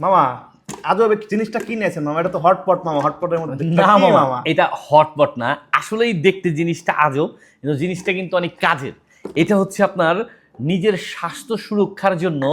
মামা আজও জিনিসটা কি নিয়েছেন মামা? এটা তো হটপট মামা, হটপটের মধ্যে না কি মামা, এটা হটপট না, আসলেই দেখতে জিনিসটা আজব, কিন্তু জিনিসটা কিন্তু অনেক কাজের। এটা হচ্ছে আপনার নিজের স্বাস্থ্য সুরক্ষার জন্য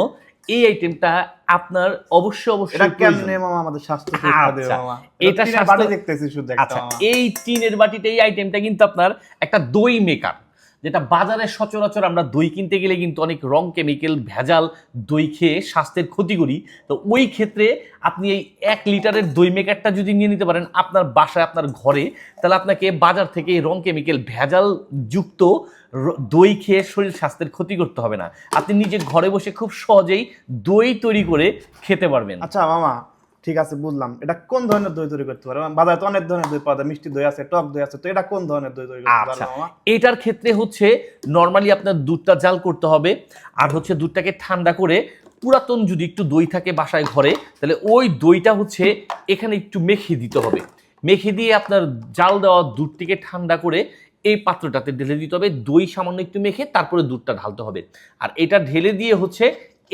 এই আইটেমটা আপনার অবশ্যই এটা অবশ্যই প্রয়োজন। কেমনে মামা আমাদের স্বাস্থ্য সুরক্ষা দেবে আচ্ছা, মামা? এটা টিনের স্বাস্থ্য, বাটি দেখতেছি শুধু একটা আচ্ছা, মামা। এই টিনের বাটিতে এই আইটেমটা কিন্তু আপনার একটা দই মেকার, যেটা বাজারে সচরাচর আমরা দই কিনতে গেলে কিন্তু অনেক রং কেমিক্যাল ভেজাল দই খেয়ে স্বাস্থ্যের ক্ষতি করি। তো ওই ক্ষেত্রে আপনি এই 1 লিটারের দই মেকারটা যদি নিয়ে নিতে পারেন আপনার বাসায় আপনার ঘরে, তাহলে আপনাকে বাজার থেকে এই রং কেমিক্যাল ভেজাল যুক্ত দই খেয়ে শরীর স্বাস্থ্যের ক্ষতি করতে হবে না। আপনি নিজে ঘরে বসে খুব সহজেই দই তৈরি করে খেতে পারবেন। আচ্ছা মামা, ঠিক আছে বুঝলাম। এটা কোন ধরনের দই তৈরি করতে পারে? বাজারে তো অনেক ধরনের দই পাওয়া যায়, মিষ্টি দই আছে, টক দই আছে, তো এটা কোন ধরনের দই তৈরি করতে আচ্ছা, পারবে মামা? এটার ক্ষেত্রে হচ্ছে নর্মালি আপনার দুধটা জাল করতে হবে, আর হচ্ছে দুধটাকে ঠান্ডা করে পুরাতন যদি একটু দই থাকে বাসায় ঘরে, তাহলে ওই দইটা হচ্ছে এখানে একটু মেখে দিতে হবে। মেখে দিয়ে আপনার জাল দেওয়া দুধটিকে ঠান্ডা করে এই পাত্রটাতে ঢেলে দিতে হবে, দই সামান্য একটু মেখে তারপরে দুধটা ঢালতে হবে। আর এটা ঢেলে দিয়ে হচ্ছে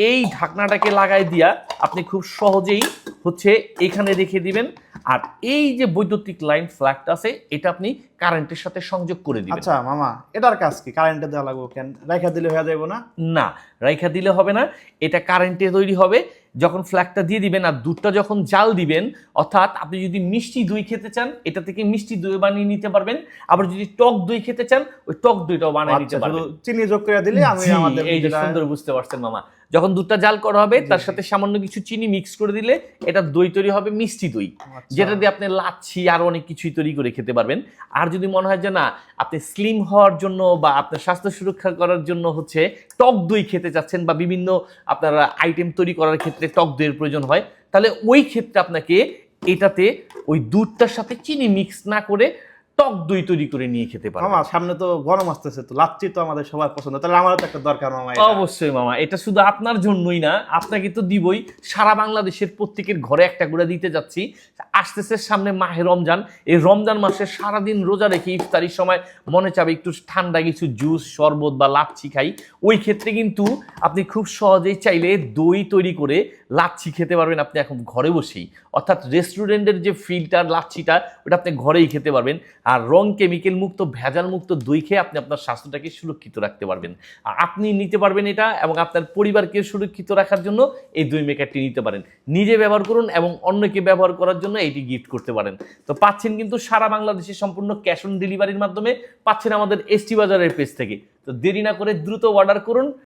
এই ঢাকনাটাকে লাগাই দিয়া আপনি খুব সহজেই হচ্ছে এখানে রেখে দিবেন। আর এই যে বৈদ্যুতিক লাইন ফ্ল্যাগটা আছে, এটা আপনি কারেন্টের সাথে সংযোগ করে দিবেন। আচ্ছা মামা, এটার কাজ কি? কারেন্টে দেওয়া লাগবে কেন? রাইখা দিলে হয়ে যাবে না? না, রাইখা দিলে হবে না, এটা কারেন্টে তৈরি হবে। যখন ফ্ল্যাগটা দিয়ে দিবেন আর দুধটা যখন জাল দিবেন, অর্থাৎ আপনি যদি মিষ্টি দই খেতে চান এটা থেকে মিষ্টি দই বানিয়ে নিতে পারবেন, আবার যদি টক দই খেতে চান ওই টক দইটাও বানিয়ে নিতে আচ্ছা, শুধু পারবেন। চিনি যোগ করে দিলে আমি জি, আমাদের এই যে যেটা- সুন্দর বুঝতে পারছেন মামা, যখন দুধটা জাল করা হবে জি, তার জি। সাথে সামান্য কিছু চিনি মিক্স করে দিলে এটা দই তৈরি হবে, মিষ্টি দই, আচ্ছা। যেটা দিয়ে আপনি লাচ্ছি আরো অনেক কিছুই তৈরি করে খেতে পারবেন। আর যদি মনে হয় যে না আপনি স্লিম হওয়ার জন্য বা আপনার স্বাস্থ্য সুরক্ষা করার জন্য হচ্ছে টক দই খেতে চাচ্ছেন, বা বিভিন্ন আপনার আইটেম তৈরি করার ক্ষেত্রে টক দইয়ের প্রয়োজন হয়, তাহলে ওই ক্ষেত্রে আপনাকে এটাতে ওই দুধটার সাথে চিনি মিক্স না করে টক দই তৈরি করে নিয়ে খেতে পারবেন। মামা সামনে তো গরম আসতেছে, তো লাচ্ছি তো আমাদের সবার পছন্দ, তাহলে আমারও তো একটা দরকার মামা এটা। অবশ্যই মামা, এটা শুধু আপনার জন্যই না, আপনাকে তো দিবই, সারা বাংলাদেশের প্রত্যেকের ঘরে একটা করে দিতে যাচ্ছি। আসতেছে সামনে মাহে রমজান, এই রমজান মাসে সারাদিন রোজা রেখে ইফতারির সময় মনে চাবে একটু ঠান্ডা কিছু জুস শরবত বা লাচ্ছি খাই, ওই ক্ষেত্রে কিন্তু আপনি খুব সহজেই চাইলে দই তৈরি করে লাচ্ছি খেতে পারবেন আপনি এখন ঘরে বসেই। অর্থাৎ রেস্টুরেন্টের যে ফিল্টার লাচ্ছিটা ওটা আপনি ঘরেই খেতে পারবেন। আর রং কেমিক্যাল মুক্ত ভেজাল মুক্ত দই খেয়ে আপনি আপনার স্বাস্থ্যটাকে সুরক্ষিত রাখতে পারবেন। আর আপনি নিতে পারবেন এটা, এবং আপনার পরিবারকে সুরক্ষিত রাখার জন্য এই দই মেকারটি নিতে পারেন। নিজে ব্যবহার করুন এবং অন্যকে ব্যবহার করার জন্য এটি গিফট করতে পারেন। তো পাচ্ছেন কিন্তু সারা বাংলাদেশে সম্পূর্ণ ক্যাশ অন ডেলিভারির মাধ্যমে পাচ্ছেন আমাদের এসটি বাজারের পেজ থেকে। তো দেরি না করে দ্রুত অর্ডার করুন।